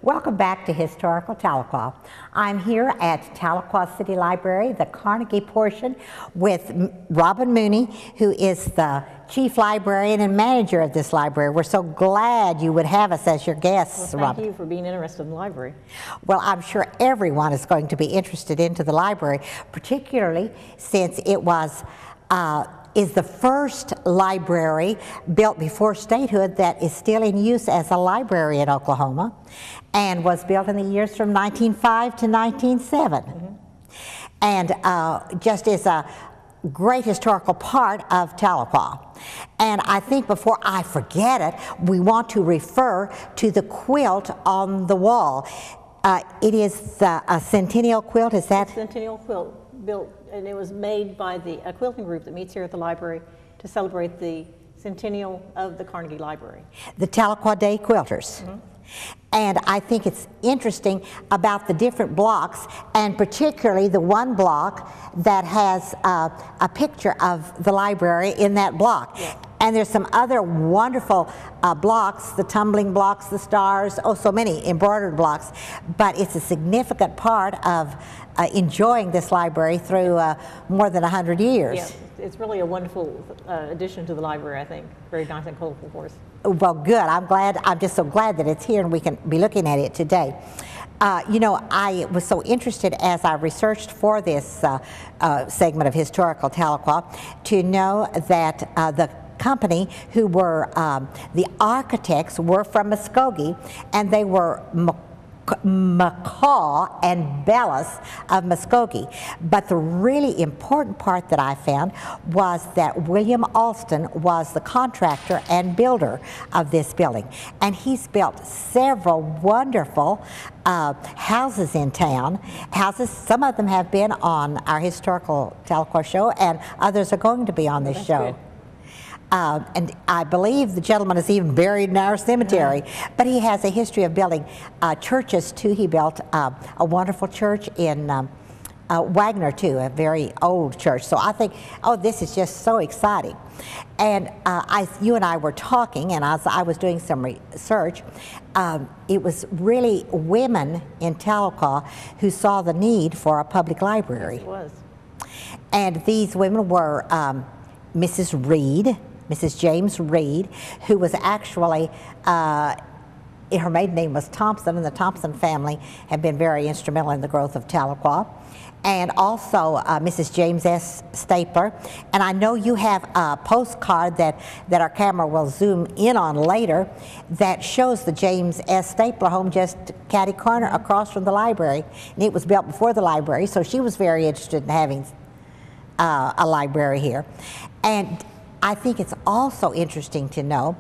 Welcome back to Historical Tahlequah. I'm here at Tahlequah City Library, the Carnegie portion, with Robin Mooney, who is the chief librarian and manager of this library. We're so glad you would have us as your guests, Well, Robin. thank you for being interested in the library. Well, I'm sure everyone is going to be interested into the library, particularly since it is the first library built before statehood that is still in use as a library in Oklahoma, and was built in the years from 1905 to 1907. And just is a great historical part of Tahlequah. And I think before I forget it, we want to refer to the quilt on the wall. It is a centennial quilt, is that? Centennial quilt built, and it was made by a quilting group that meets here at the library to celebrate the centennial of the Carnegie Library. The Tahlequah Day Quilters. And I think it's interesting about the different blocks, and particularly the one block that has a picture of the library in that block. Yes. And there's some other wonderful blocks, the tumbling blocks, the stars, oh, so many embroidered blocks. But it's a significant part of enjoying this library through more than 100 years. Yes, it's really a wonderful addition to the library, I think. Very nice and colorful for us. Well, good. I'm just so glad that it's here and we can be looking at it today. You know, I was so interested as I researched for this segment of Historical Tahlequah to know that the company who were the architects were from Muskogee, and they were McCaw and Bellis of Muskogee. But the really important part that I found was that William Alston was the contractor and builder of this building. And he's built several wonderful houses in town. Some of them have been on our Historical Tahlequah show, and others are going to be on this show. Good. And I believe the gentleman is even buried in our cemetery. But he has a history of building churches too. He built a wonderful church in Wagner too, a very old church. So I think, oh, this is just so exciting. And you and I were talking, and as I was doing some research, it was really women in Tahlequah who saw the need for a public library. Yes, it was. And these women were Mrs. Reed, Mrs. James Reed, who was actually, her maiden name was Thompson, and the Thompson family have been very instrumental in the growth of Tahlequah. And also Mrs. James S. Stapler. And I know you have a postcard that our camera will zoom in on later that shows the James S. Stapler home just catty corner across from the library. And it was built before the library, so she was very interested in having a library here. And I think it's also interesting to know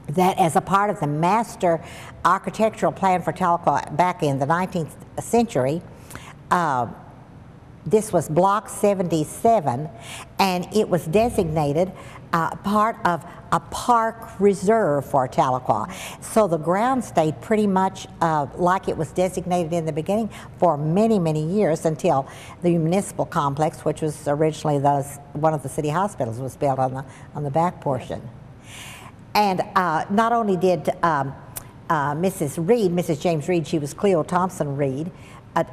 that as a part of the master architectural plan for Tahlequah back in the 19th century, this was Block 77, and it was designated part of a park reserve for Tahlequah. So the ground stayed pretty much like it was designated in the beginning for many, many years until the municipal complex, which was originally one of the city hospitals, was built on the back portion. And not only did Mrs. Reed, Mrs. James Reed, she was Cleo Thompson Reed,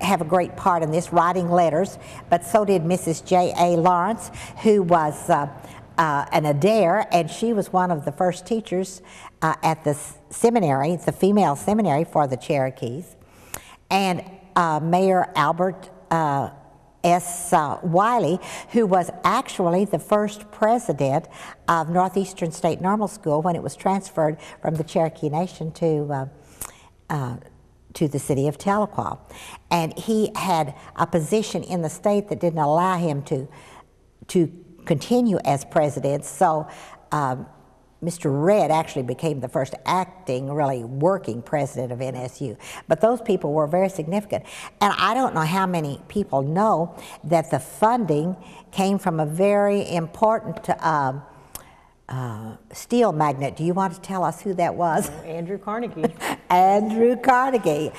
have a great part in this, writing letters, but so did Mrs. J.A. Lawrence, who was an Adair, and she was one of the first teachers at the seminary, the female seminary for the Cherokees. And Mayor Albert S. Wiley, who was actually the first president of Northeastern State Normal School when it was transferred from the Cherokee Nation to the city of Tahlequah. And he had a position in the state that didn't allow him to continue as president, so Mr. Redd actually became the first acting, really working president of NSU. But those people were very significant. And I don't know how many people know that the funding came from a very important steel magnate. Do you want to tell us who that was? Andrew Carnegie. Andrew Carnegie.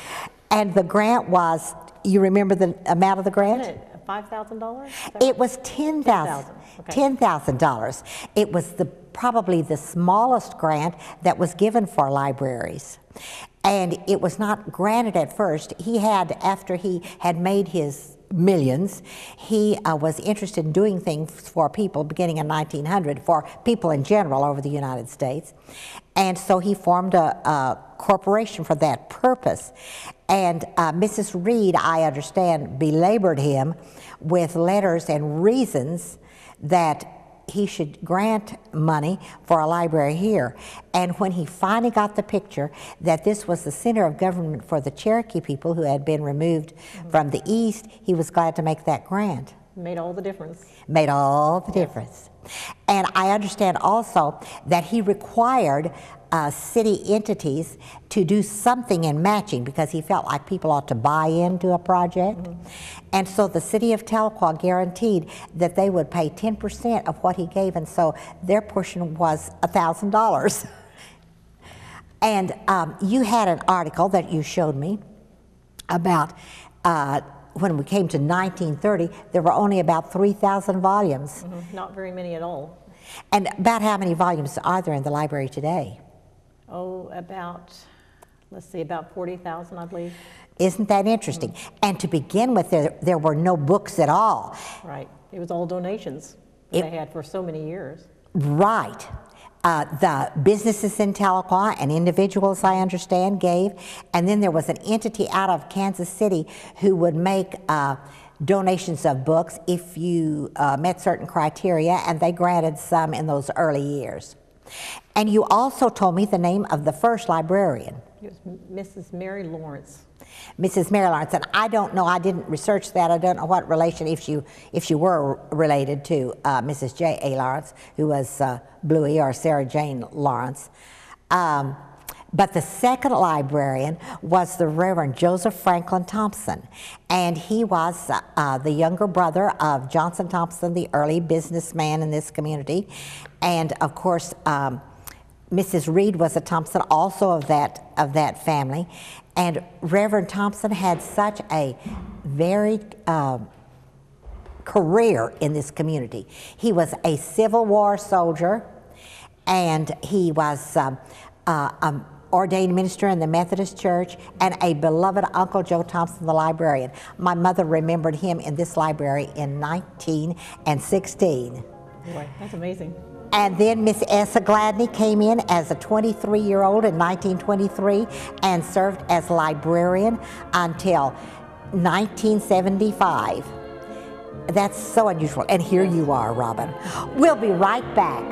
And the grant was, you remember the amount of the grant? $5,000? It was $10,000. Okay. $10,000. It was probably the smallest grant that was given for libraries. And it was not granted at first. After he had made his millions, he was interested in doing things for people beginning in 1900, for people in general over the United States. And so he formed a corporation for that purpose. And Mrs. Reed, I understand, belabored him with letters and reasons that he should grant money for a library here. And when he finally got the picture that this was the center of government for the Cherokee people who had been removed from the East, he was glad to make that grant. Made all the difference. Made all the difference. And I understand also that he required city entities to do something in matching because he felt like people ought to buy into a project. And so the city of Tahlequah guaranteed that they would pay 10% of what he gave, and so their portion was $1,000. And you had an article that you showed me about when we came to 1930, there were only about 3,000 volumes. Not very many at all. And about how many volumes are there in the library today? Oh, about, let's see, about 40,000, I believe. Isn't that interesting? And to begin with, there were no books at all. Right. It was all donations they had for so many years. Right. The businesses in Tahlequah and individuals, I understand, gave. And then there was an entity out of Kansas City who would make donations of books if you met certain criteria, and they granted some in those early years. And you also told me the name of the first librarian. It was Mrs. Mary Lawrence. Mrs. Mary Lawrence, and I don't know, I didn't research that, I don't know what relation, if you were related to Mrs. J.A. Lawrence, who was Bluey, or Sarah Jane Lawrence. But the second librarian was the Reverend Joseph Franklin Thompson, and he was the younger brother of Johnson Thompson, the early businessman in this community. And of course, Mrs. Reed was a Thompson, also of that family. And Reverend Thompson had such a varied career in this community. He was a Civil War soldier, and he was ordained minister in the Methodist Church, and a beloved Uncle Joe Thompson, the librarian. My mother remembered him in this library in 1916. Boy, that's amazing. And then Miss Essa Gladney came in as a 23-year-old in 1923 and served as librarian until 1975. That's so unusual. And here you are, Robin. We'll be right back.